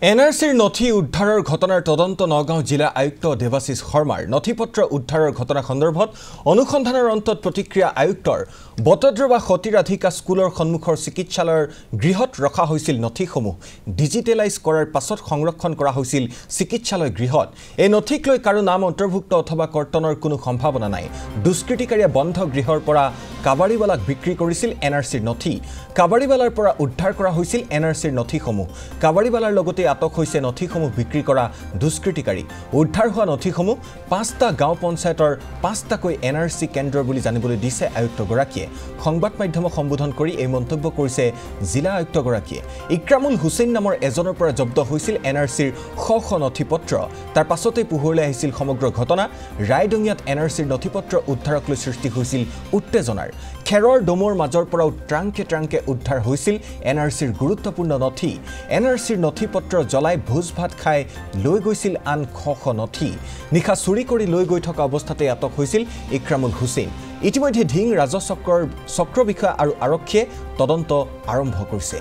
এনআৰচিৰ নথি উদ্ধাৰৰ ঘটনাৰ তদন্ত নগাঁও জিলা আয়ুক্ত দেৱাশিষ শৰ্মাৰ নথিপত্ৰ উদ্ধাৰৰ ঘটনা সন্দৰ্ভত অনুসন্ধানৰ অন্তত প্ৰতিক্ৰিয়া আয়ুক্তৰ বটদ্ৰৱা সতীৰাধিকা স্কুলৰ সন্মুখৰ চিকিৎসালয়ৰ গৃহত ৰখা হৈছিল নথিসমূহ ডিজিটেলাইজ কৰাৰ পাছত সংৰক্ষণ কৰা হৈছিল চিকিৎসালয় গৃহত এই নথিক লৈ কাৰো নাম অন্তৰ্ভুক্ত অথবা কৰ্তনৰ কোনো সম্ভাৱনা নাই দুষ্কৃতিকাৰীয়ে বন্ধ গৃহৰ পৰা কাবাৰীৱালাক বিক্ৰী কৰিছিল এনআৰচিৰ নথি কাবাৰীৱালাৰ পৰা উদ্ধাৰ কৰা হৈছিল এনআৰচিৰ নথিসমূহ কাবাৰীৱালাৰ লগতে আটক হৈছে নথিসমূহ বিক্ৰী কৰা দুষ্কৃতিকাৰী উদ্ধাৰ হোৱা নথিসমূহ ৫টা গাঁও পঞ্চায়তৰ ৫টাকৈ এনআৰচি কেন্দ্ৰ বুলি জানিবলৈ দিছে আয়ুক্তগৰাকীয়ে সংবাদ মাধ্যমক সম্বোধন কৰি এই মন্তব্য কৰিছে জিলা আয়ুক্তগৰাকীয়ে ইক্ৰামুল হুছেইন নামৰ এজনৰ পৰা জব্দ হৈছিল এনআৰচিৰ শ নথিপত্ৰ তাৰ পাছতে পোহৰলৈ আহিছিল সমগ্ৰ ঘটনা ৰায়ডঙিয়াত এনআৰচিৰ নথিপত্ৰ উদ্ধাৰক লৈ সৃষ্টি হৈছিল উত্তেজনাৰ খেৰৰ ডমৰ মাজৰ পৰা ট্ৰাংকে উদ্ধাৰ হৈছিল এনআৰচিৰ গুৰুত্বপূৰ্ণ নথি এনআৰচিৰ নথিপত্ৰ জ্বলাই ভোজ ভাত খাই লৈ গৈছিল আন শ নথি নিখা চুৰি কৰি লৈ গৈ থকা অৱস্থাতে আটক হৈছিল ইক্ৰামুল হুছেইন ইতিমধ্যে ঢিং ৰাজচক্ৰৰ চক্ৰ বিষয়া আৰু আৰক্ষীয়ে তদন্ত আৰম্ভ কৰিছে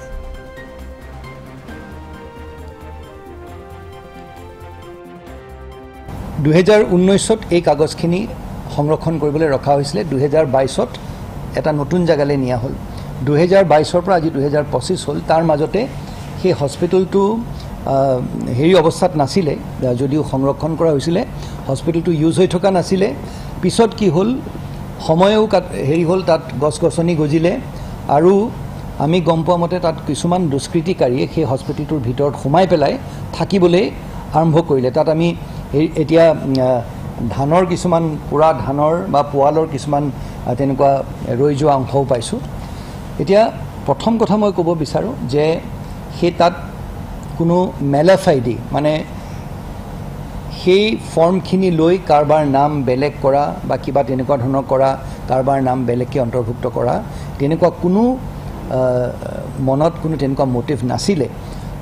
2019ত এই কাগজখিনি সংৰক্ষণ কৰিবলৈ ৰখা হৈছিল 2022ত এটা নতুন জায়গালৈ নিয়া হ'ল 2022ৰ পৰা আজি 2025 হ'ল তাৰ মাজতে সেই হস্পিটেলটো হেৰি অৱস্থাত নাছিলে যদিও সংৰক্ষণ কৰা হৈছিল হস্পিটেলটো ইউজ হৈ থকা নাছিলে পিছত কি হ'ল সময়ও হেৰি হ'ল তাত গছগছনি গজিলে আৰু আমি গম পোৱা মতে তাত কিছুমান দুষ্কৃতিকাৰীয়ে সেই হস্পিটেলটোৰ ভিতৰত সোমাই পেলাই থাকিবলৈ আৰম্ভ কৰিলে তাত আমি এতিয়া ধানৰ কিছুমান পুৰা ধানৰ বা পোৱালৰ কিছুমান তেনেকুৱা ৰৈ যোৱা অংশও পাইছোঁ এতিয়া প্ৰথম কথা মই ক'ব বিচাৰোঁ যে সেই তাত কোনো মেলাফাইডি মানে সেই ফৰ্মখিনি লৈ কাৰবাৰ নাম বেলেগ কৰা বা কিবা তেনেকুৱা ধৰণৰ কৰা কাৰবাৰ নাম বেলেগকৈ অন্তৰ্ভুক্ত কৰা তেনেকুৱা কোনো মনত কোনো তেনেকুৱা মোটিভ নাছিলে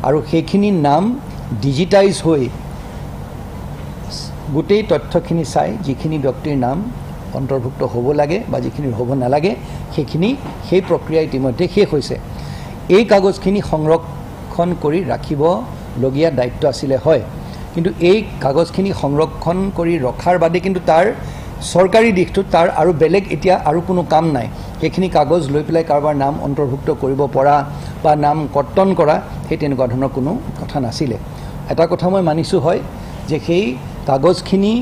আৰু সেইখিনি নাম ডিজিটাইজ হৈ গোটেই তথ্যখিনি চাই যিখিনি ব্যক্তিৰ নাম অন্তৰ্ভুক্ত হ'ব লাগে বা যিখিনি হ'ব নালাগে সেইখিনি সেই প্ৰক্ৰিয়া ইতিমধ্যে শেষ হৈছে এই কাগজখিনি সংৰক্ষণ কৰি ৰাখিবলগীয়া দায়িত্ব আছিলে হয় কিন্তু এই কাগজখিনি সংৰক্ষণ কৰি ৰখাৰ বাদে কিন্তু তাৰ চৰকাৰী দিশটোত তাৰ আৰু বেলেগ এতিয়া আৰু কোনো কাম নাই সেইখিনি কাগজ লৈ পেলাই কাৰোবাৰ নাম অন্তৰ্ভুক্ত কৰিব পৰা বা নাম কৰ্তন কৰা সেই তেনেকুৱা ধৰণৰ কোনো কথা নাছিলে এটা কথা মই মানিছোঁ হয় যে সেই কাগজখিনি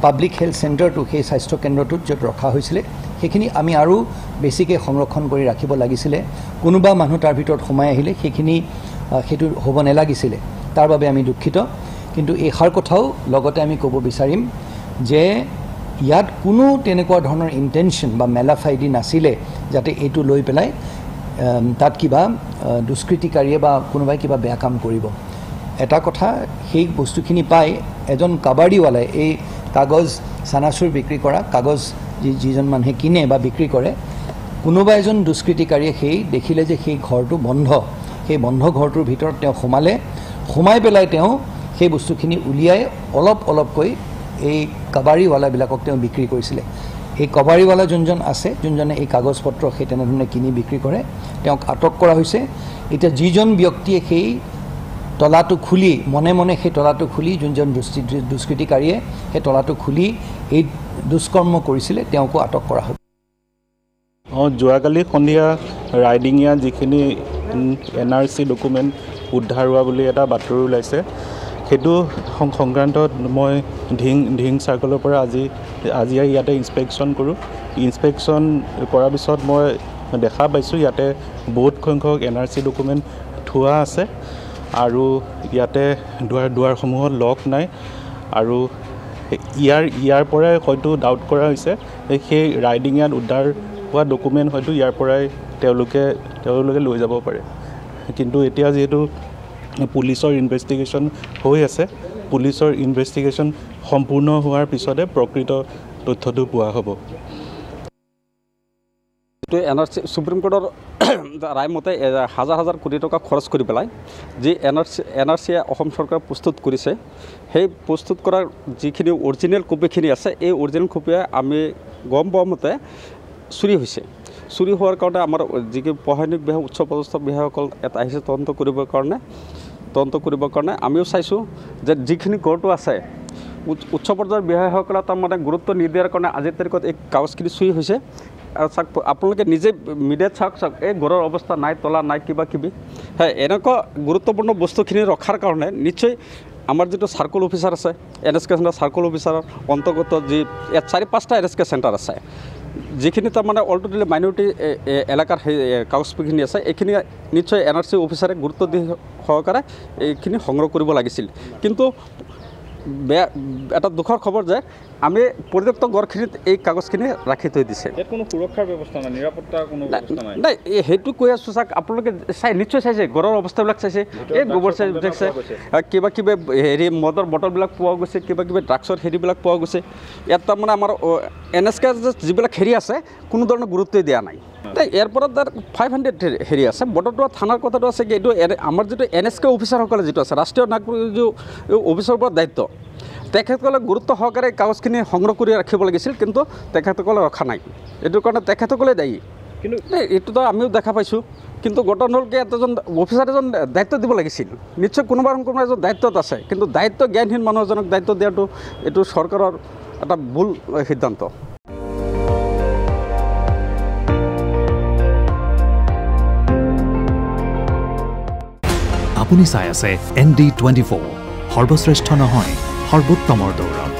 পাব্লিক হেল্থ চেণ্টাৰটো সেই স্বাস্থ্য কেন্দ্ৰটোত য'ত ৰখা হৈছিলে সেইখিনি আমি আৰু বেছিকৈ সংৰক্ষণ কৰি ৰাখিব লাগিছিলে কোনোবা মানুহ তাৰ ভিতৰত সোমাই আহিলে সেইখিনি সেইটো হ'ব নালাগিছিলে তাৰ বাবে আমি দুখিত কিন্তু এইষাৰ কথাও লগতে আমি ক'ব বিচাৰিম যে ইয়াত কোনো তেনেকুৱা ধৰণৰ ইণ্টেনশ্যন বা মেলাফাইডি নাছিলে যাতে এইটো লৈ পেলাই তাত কিবা দুষ্কৃতিকাৰীয়ে বা কোনোবাই কিবা বেয়া কাম কৰিব এটা কথা সেই বস্তুখিনি পাই এজন কাবাৰীৱালাই এই কাগজ চানাচুৰ বিক্ৰী কৰা কাগজ যিজন মানুহে কিনে বা বিক্ৰী কৰে কোনোবা এজন দুষ্কৃতিকাৰীয়ে সেই দেখিলে যে সেই ঘৰটো বন্ধ সেই বন্ধ ঘৰটোৰ ভিতৰত তেওঁ সোমাই পেলাই তেওঁ সেই বস্তুখিনি উলিয়াই অলপকৈ এই কাবাৰীৱালাবিলাকক তেওঁ বিক্ৰী কৰিছিলে এই কাবাৰীৱালা যোনজন আছে যোনজনে এই কাগজপত্ৰ সেই তেনেধৰণে কিনি বিক্ৰী কৰে তেওঁক আটক কৰা হৈছে এতিয়া যিজন ব্যক্তিয়ে সেই তলাটো খুলি মনে সেই তলাটো খুলি যোনজন দুষ্কৃতিকাৰীয়ে সেই তলাটো খুলি এই দুষ্কৰ্ম কৰিছিলে তেওঁকো আটক কৰা হ'ব যোৱাকালি সন্ধিয়া ৰাইডিঙীয়া যিখিনি এনআৰচি ডকুমেণ্ট উদ্ধাৰ হোৱা বুলি এটা বাতৰি ওলাইছে সেইটো সংক্ৰান্তত মই ঢিং চাৰ্কলৰ পৰা আজি ইয়াতে ইনস্পেকশ্যন কৰোঁ ইনস্পেকশ্যন কৰাৰ পিছত মই দেখা পাইছোঁ ইয়াতে বহুত সংখ্যক এনআৰচি ডকুমেণ্ট থোৱা আছে আৰু ইয়াতে দুৱাৰসমূহত লক নাই আৰু ইয়াৰ পৰাই হয়তো ডাউট কৰা হৈছে সেই ৰাইডিঙীয়াত উদ্ধাৰ হোৱা ডকুমেণ্ট হয়তো ইয়াৰ পৰাই তেওঁলোকে লৈ যাব পাৰে কিন্তু এতিয়া যিহেতু পুলিচৰ ইনভেষ্টিগেশ্যন হৈ আছে পুলিচৰ ইনভেষ্টিগেশ্যন সম্পূৰ্ণ হোৱাৰ পিছতে প্ৰকৃত তথ্যটো পোৱা হ'ব এনআৰচি সুপ্ৰিম কোৰ্টৰ ৰায় মতে হাজাৰ কোটি টকা খৰচ কৰি পেলাই যি এনআৰচিয়ে অসম চৰকাৰে প্ৰস্তুত কৰিছে সেই প্ৰস্তুত কৰাৰ যিখিনি অৰিজিনেল কপিখিনি আছে এই অৰিজিনেল কপিয়ে আমি গম পোৱা মতে চুৰি হৈছে চুৰি হোৱাৰ কাৰণে আমাৰ যিখিনি প্ৰশাসনিক বিভাগ উচ্চ পদস্থ বিষয়াসকল এটা আহিছে তদন্ত কৰিবৰ কাৰণে তদন্ত কৰিবৰ কাৰণে আমিও চাইছোঁ যে যিখিনি গড়টো আছে উচ্চ পৰ্যায়ৰ বিষয়াসকলে তাৰমানে গুৰুত্ব নিদিয়াৰ কাৰণে আজিৰ তাৰিখত এই কাগজখিনি চুই হৈছে আৰু চাওক আপোনালোকে নিজে মিডিয়াত চাওক এই গড়ৰ অৱস্থা নাই তলা নাই কিবা কিবি এনেকুৱা গুৰুত্বপূৰ্ণ বস্তুখিনি ৰখাৰ কাৰণে নিশ্চয় আমাৰ যিটো চাৰ্কল অফিচাৰ আছে NSK চেণ্টাৰ চাৰ্কল অফিচাৰৰ অন্তৰ্গত যি ইয়াত 4-5টা NSK চেণ্টাৰ আছে যিখিনি তাৰমানে অলটোটেলি মাইনৰিটি এলেকাৰ সেই কাগজখিনি আছে এইখিনি নিশ্চয় NRC অফিচাৰে গুৰুত্ব দি সহকাৰে এইখিনি সংগ্ৰহ কৰিব লাগিছিল কিন্তু বেয়া এটা দুখৰ খবৰ যে আমি পৰ্যাপ্ত গড়খিনিত এই কাগজখিনি ৰাখি থৈ দিছে কোনো সুৰক্ষাৰ ব্যৱস্থা নাই নিৰাপত্তাৰ কোনো ব্যৱস্থা নাই নাই সেইটো কৈ আছোঁ চাওক আপোনালোকে নিশ্চয় চাইছে গড়ৰ অৱস্থাবিলাক চাইছে এই গোবৰ চাইছে কিবা কিবি হেৰি মদৰ বটলবিলাক পোৱা গৈছে কিবা কিবি ড্ৰাগছৰ হেৰিবিলাক পোৱা গৈছে ইয়াত তাৰমানে আমাৰ NSK যিবিলাক হেৰি আছে কোনো ধৰণৰ গুৰুত্বই দিয়া নাই ইয়াৰ পৰা তাৰ 500 হেৰি আছে বটৰটোৱা থানাৰ কথাটো আছে কি এইটো আমাৰ যিটো NSK অফিচাৰসকলে যিটো আছে ৰাষ্ট্ৰীয় নাগৰিক অফিচৰ ওপৰত দায়িত্ব তেখেতসকলে গুৰুত্ব সহকাৰে কাগজখিনি সংগ্ৰহ কৰি ৰাখিব লাগিছিল কিন্তু তেখেতসকলে ৰখা নাই এইটোৰ কাৰণে তেখেতসকলে দায়ী কিন্তু এইটোতো আমিও দেখা পাইছোঁ কিন্তু ঘটনা হ'ল কি এজন অফিচাৰ এজন দায়িত্ব দিব লাগিছিল নিশ্চয় কোনোবা এজন দায়িত্বত আছে কিন্তু দায়িত্ব জ্ঞানহীন মানুহ এজনক দায়িত্ব দিয়াটো এইটো চৰকাৰৰ এটা ভুল সিদ্ধান্ত আপুনি চাই আছে ND24 সৰ্বশ্ৰেষ্ঠ নহয় সৰ্বোত্তমৰ দৌৰত